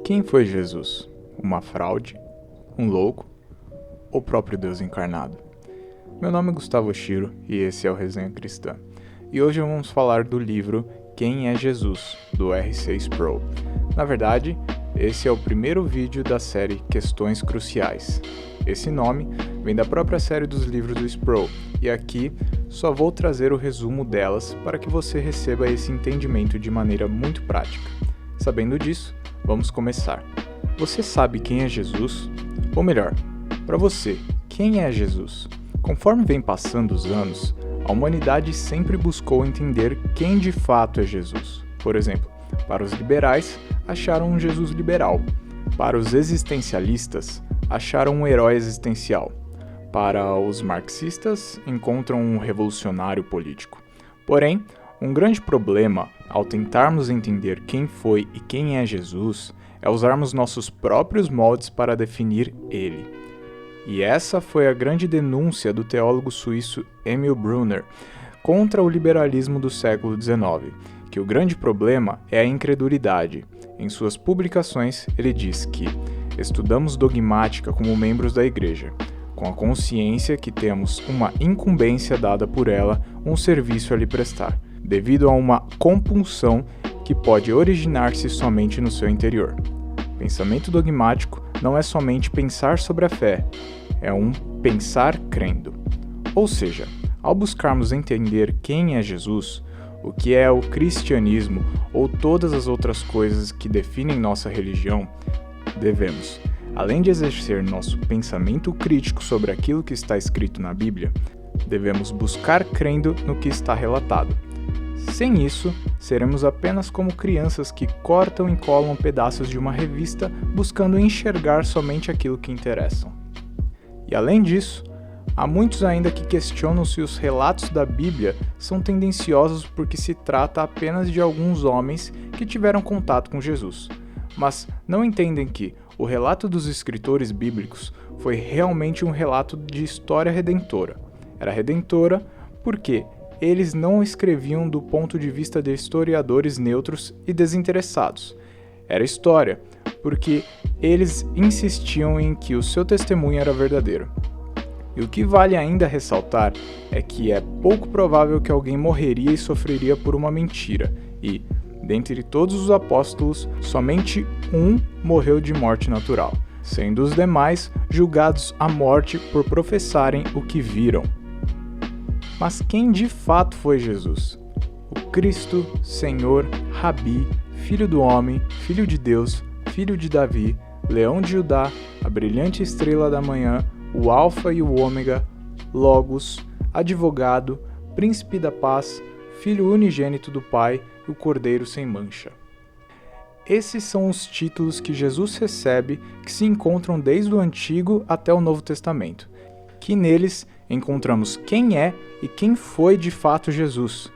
Quem foi Jesus? Uma fraude? Um louco? Ou o próprio Deus encarnado? Meu nome é Gustavo Shiro e esse é o Resenha Cristã. E hoje vamos falar do livro Quem é Jesus, do R6 Pro. Na verdade, esse é o primeiro vídeo da série Questões Cruciais. Esse nome vem da própria série dos livros do Sproul, e aqui só vou trazer o resumo delas para que você receba esse entendimento de maneira muito prática. Sabendo disso, vamos começar. Você sabe quem é Jesus? Ou melhor, para você, quem é Jesus? Conforme vem passando os anos, a humanidade sempre buscou entender quem de fato é Jesus. Por exemplo, para os liberais, acharam um Jesus liberal. Para os existencialistas, acharam um herói existencial. Para os marxistas, encontram um revolucionário político. Porém, um grande problema ao tentarmos entender quem foi e quem é Jesus é usarmos nossos próprios moldes para definir ele. E essa foi a grande denúncia do teólogo suíço Emil Brunner contra o liberalismo do século XIX, que o grande problema é a incredulidade. Em suas publicações, ele diz que estudamos dogmática como membros da Igreja, com a consciência que temos uma incumbência dada por ela um serviço a lhe prestar, devido a uma compulsão que pode originar-se somente no seu interior. Pensamento dogmático não é somente pensar sobre a fé, é um pensar crendo. Ou seja, ao buscarmos entender quem é Jesus, o que é o cristianismo ou todas as outras coisas que definem nossa religião, devemos, além de exercer nosso pensamento crítico sobre aquilo que está escrito na Bíblia, devemos buscar crendo no que está relatado. Sem isso, seremos apenas como crianças que cortam e colam pedaços de uma revista buscando enxergar somente aquilo que interessam. E além disso, há muitos ainda que questionam se os relatos da Bíblia são tendenciosos porque se trata apenas de alguns homens que tiveram contato com Jesus, mas não entendem que o relato dos escritores bíblicos foi realmente um relato de história redentora. Era redentora porque eles não escreviam do ponto de vista de historiadores neutros e desinteressados. Era história porque eles insistiam em que o seu testemunho era verdadeiro. E o que vale ainda ressaltar é que é pouco provável que alguém morreria e sofreria por uma mentira, e, dentre todos os apóstolos, somente um morreu de morte natural, sendo os demais julgados à morte por professarem o que viram. Mas quem de fato foi Jesus? O Cristo, Senhor, Rabi, Filho do Homem, Filho de Deus, Filho de Davi, Leão de Judá, a brilhante estrela da manhã, o Alfa e o Ômega, Logos, Advogado, Príncipe da Paz, Filho unigênito do Pai e o Cordeiro sem mancha. Esses são os títulos que Jesus recebe, que se encontram desde o Antigo até o Novo Testamento, que neles encontramos quem é e quem foi de fato Jesus.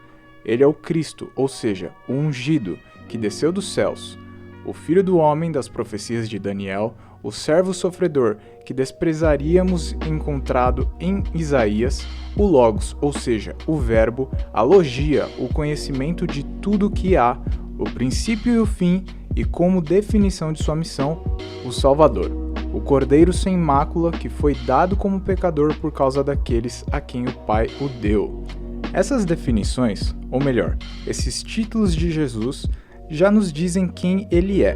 Ele é o Cristo, ou seja, o ungido, que desceu dos céus, o Filho do Homem das profecias de Daniel, o servo sofredor que desprezaríamos encontrado em Isaías, o Logos, ou seja, o Verbo, a Logia, o conhecimento de tudo que há, o princípio e o fim, e como definição de sua missão, o Salvador, o Cordeiro sem mácula que foi dado como pecador por causa daqueles a quem o Pai o deu. Essas definições, ou melhor, esses títulos de Jesus, já nos dizem quem ele é.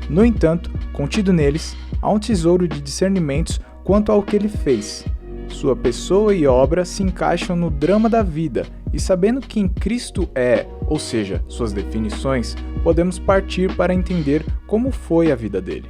No entanto, contido neles, há um tesouro de discernimentos quanto ao que ele fez. Sua pessoa e obra se encaixam no drama da vida, e sabendo quem Cristo é, ou seja, suas definições, podemos partir para entender como foi a vida dele.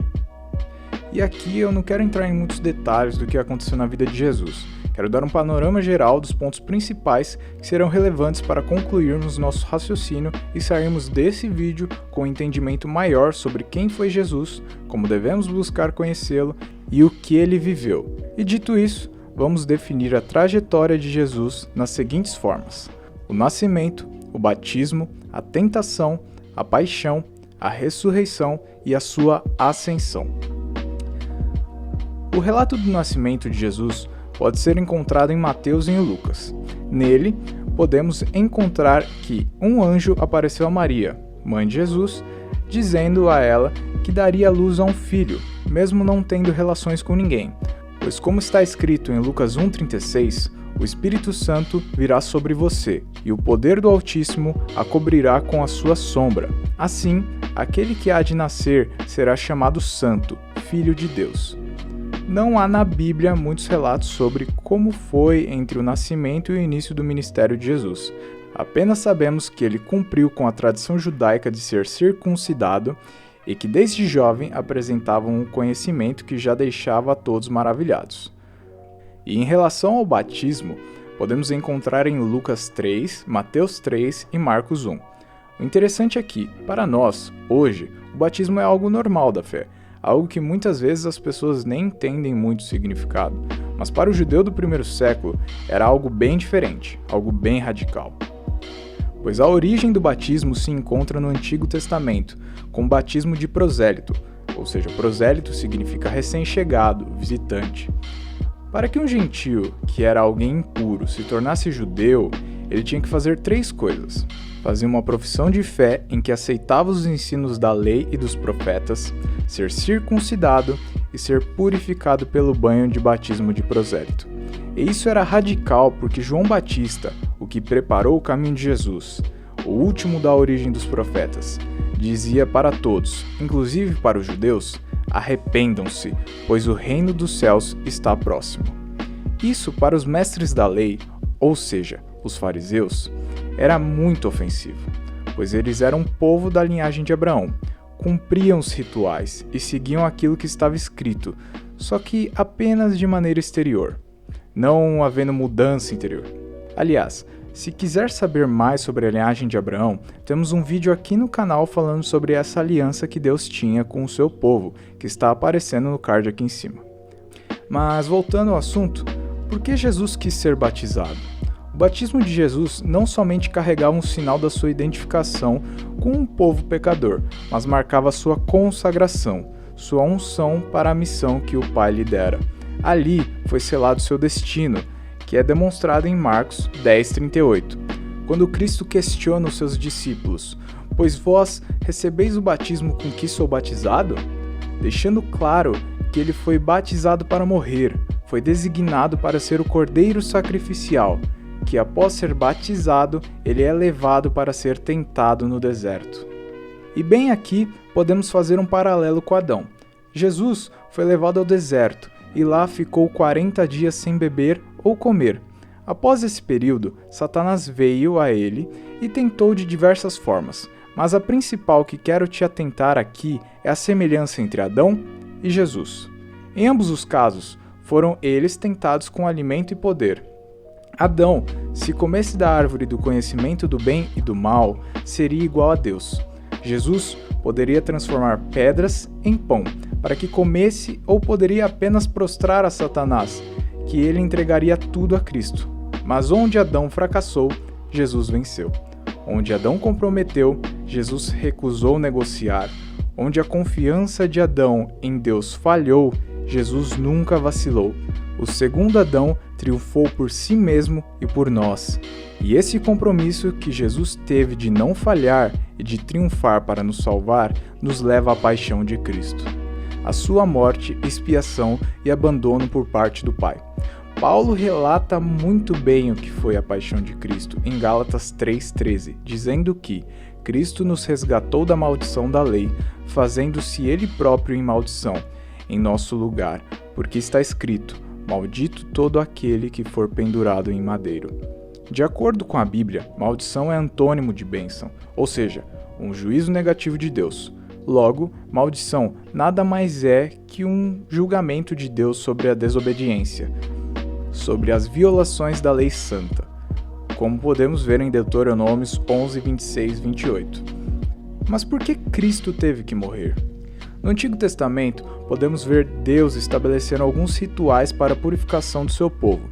E aqui eu não quero entrar em muitos detalhes do que aconteceu na vida de Jesus. Quero dar um panorama geral dos pontos principais que serão relevantes para concluirmos nosso raciocínio e sairmos desse vídeo com um entendimento maior sobre quem foi Jesus, como devemos buscar conhecê-lo e o que ele viveu. E dito isso, vamos definir a trajetória de Jesus nas seguintes formas: o nascimento, o batismo, a tentação, a paixão, a ressurreição e a sua ascensão. O relato do nascimento de Jesus pode ser encontrado em Mateus e em Lucas. Nele, podemos encontrar que um anjo apareceu a Maria, mãe de Jesus, dizendo a ela que que daria à luz a um filho, mesmo não tendo relações com ninguém. Pois como está escrito em Lucas 1,36, o Espírito Santo virá sobre você, e o poder do Altíssimo a cobrirá com a sua sombra. Assim, aquele que há de nascer será chamado Santo, Filho de Deus. Não há na Bíblia muitos relatos sobre como foi entre o nascimento e o início do ministério de Jesus. Apenas sabemos que ele cumpriu com a tradição judaica de ser circuncidado e que desde jovem apresentava um conhecimento que já deixava a todos maravilhados. E em relação ao batismo, podemos encontrar em Lucas 3, Mateus 3 e Marcos 1. O interessante é que, para nós, hoje, o batismo é algo normal da fé, algo que muitas vezes as pessoas nem entendem muito o significado, mas para o judeu do primeiro século era algo bem diferente, algo bem radical. Pois a origem do batismo se encontra no Antigo Testamento, com o batismo de prosélito, ou seja, prosélito significa recém-chegado, visitante. Para que um gentio, que era alguém impuro, se tornasse judeu, ele tinha que fazer 3 coisas. Fazer uma profissão de fé em que aceitava os ensinos da lei e dos profetas, ser circuncidado e ser purificado pelo banho de batismo de prosélito. E isso era radical porque João Batista, o que preparou o caminho de Jesus, o último da origem dos profetas, dizia para todos, inclusive para os judeus, arrependam-se, pois o reino dos céus está próximo. Isso para os mestres da lei, ou seja, os fariseus, era muito ofensivo, pois eles eram um povo da linhagem de Abraão, cumpriam os rituais e seguiam aquilo que estava escrito, só que apenas de maneira exterior, não havendo mudança interior. Aliás, se quiser saber mais sobre a linhagem de Abraão, temos um vídeo aqui no canal falando sobre essa aliança que Deus tinha com o seu povo, que está aparecendo no card aqui em cima. Mas voltando ao assunto, por que Jesus quis ser batizado? O batismo de Jesus não somente carregava um sinal da sua identificação com um povo pecador, mas marcava sua consagração, sua unção para a missão que o Pai lhe dera. Ali foi selado seu destino, que é demonstrado em Marcos 10:38, quando Cristo questiona os seus discípulos: "Pois vós recebeis o batismo com que sou batizado?", deixando claro que ele foi batizado para morrer, foi designado para ser o Cordeiro sacrificial, que após ser batizado, ele é levado para ser tentado no deserto. E bem aqui podemos fazer um paralelo com Adão. Jesus foi levado ao deserto e lá ficou 40 dias sem beber ou comer. Após esse período, Satanás veio a ele e tentou de diversas formas, mas a principal que quero te atentar aqui é a semelhança entre Adão e Jesus. Em ambos os casos, foram eles tentados com alimento e poder. Adão, se comesse da árvore do conhecimento do bem e do mal, seria igual a Deus. Jesus poderia transformar pedras em pão, para que comesse, ou poderia apenas prostrar a Satanás, que ele entregaria tudo a Cristo. Mas onde Adão fracassou, Jesus venceu. Onde Adão comprometeu, Jesus recusou negociar. Onde a confiança de Adão em Deus falhou, Jesus nunca vacilou. O segundo Adão triunfou por si mesmo e por nós. E esse compromisso que Jesus teve de não falhar e de triunfar para nos salvar, nos leva à paixão de Cristo. A sua morte, expiação e abandono por parte do Pai. Paulo relata muito bem o que foi a paixão de Cristo em Gálatas 3,13, dizendo que Cristo nos resgatou da maldição da lei, fazendo-se Ele próprio em maldição, em nosso lugar, porque está escrito: maldito todo aquele que for pendurado em madeiro. De acordo com a Bíblia, maldição é antônimo de bênção, ou seja, um juízo negativo de Deus. Logo, maldição nada mais é que um julgamento de Deus sobre a desobediência, sobre as violações da lei santa, como podemos ver em Deuteronômios 11, 26, 28. Mas por que Cristo teve que morrer? No Antigo Testamento, podemos ver Deus estabelecendo alguns rituais para a purificação do seu povo.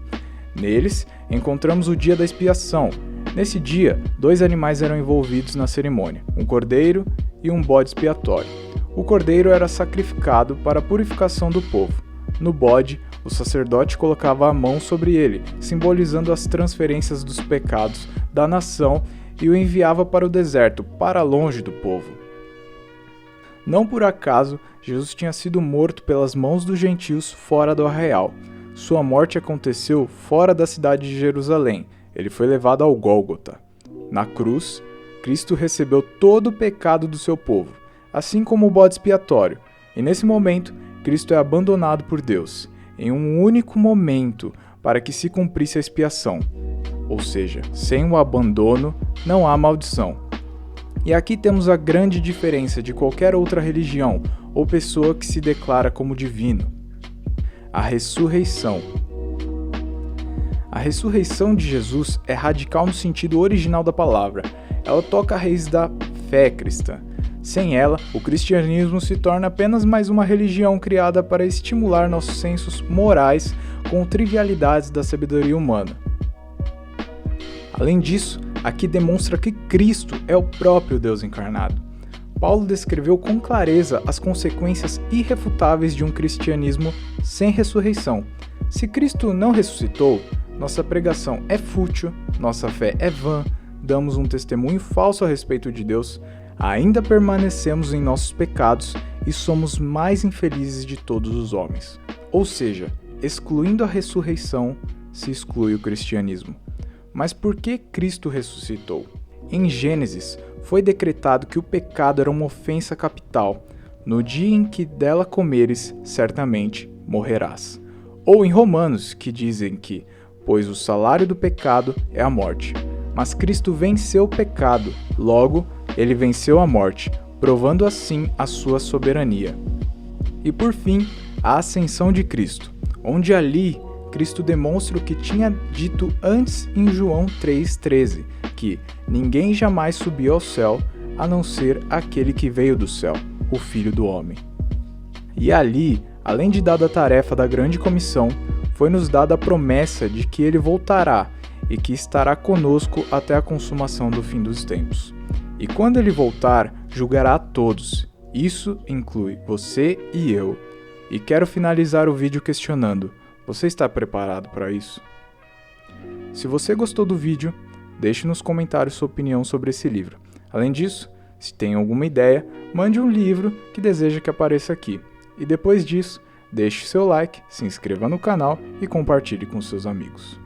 Neles, encontramos o dia da expiação. Nesse dia, 2 animais eram envolvidos na cerimônia, um cordeiro e um bode expiatório. O cordeiro era sacrificado para a purificação do povo. No bode, o sacerdote colocava a mão sobre ele, simbolizando as transferências dos pecados da nação, e o enviava para o deserto, para longe do povo. Não por acaso, Jesus tinha sido morto pelas mãos dos gentios fora do arraial. Sua morte aconteceu fora da cidade de Jerusalém. Ele foi levado ao Gólgota. Na cruz, Cristo recebeu todo o pecado do seu povo, assim como o bode expiatório. E nesse momento, Cristo é abandonado por Deus, em um único momento, para que se cumprisse a expiação. Ou seja, sem o abandono, não há maldição. E aqui temos a grande diferença de qualquer outra religião ou pessoa que se declara como divino. A ressurreição. A ressurreição de Jesus é radical no sentido original da palavra. Ela toca a raiz da fé cristã. Sem ela, o cristianismo se torna apenas mais uma religião criada para estimular nossos sensos morais com trivialidades da sabedoria humana. Além disso, aqui demonstra que Cristo é o próprio Deus encarnado. Paulo descreveu com clareza as consequências irrefutáveis de um cristianismo sem ressurreição. Se Cristo não ressuscitou, nossa pregação é fútil, nossa fé é vã, damos um testemunho falso a respeito de Deus, ainda permanecemos em nossos pecados e somos mais infelizes de todos os homens. Ou seja, excluindo a ressurreição, se exclui o cristianismo. Mas por que Cristo ressuscitou? Em Gênesis, foi decretado que o pecado era uma ofensa capital. No dia em que dela comeres, certamente morrerás. Ou em Romanos, que dizem que, pois o salário do pecado é a morte. Mas Cristo venceu o pecado, logo, ele venceu a morte, provando assim a sua soberania. E por fim, a ascensão de Cristo, onde ali Cristo demonstra o que tinha dito antes em João 3,13, que ninguém jamais subiu ao céu, a não ser aquele que veio do céu, o Filho do Homem. E ali, além de dada a tarefa da grande comissão, foi-nos dada a promessa de que ele voltará e que estará conosco até a consumação do fim dos tempos. E quando ele voltar, julgará a todos. Isso inclui você e eu. E quero finalizar o vídeo questionando: você está preparado para isso? Se você gostou do vídeo, deixe nos comentários sua opinião sobre esse livro. Além disso, se tem alguma ideia, mande um livro que deseja que apareça aqui. E depois disso, deixe seu like, se inscreva no canal e compartilhe com seus amigos.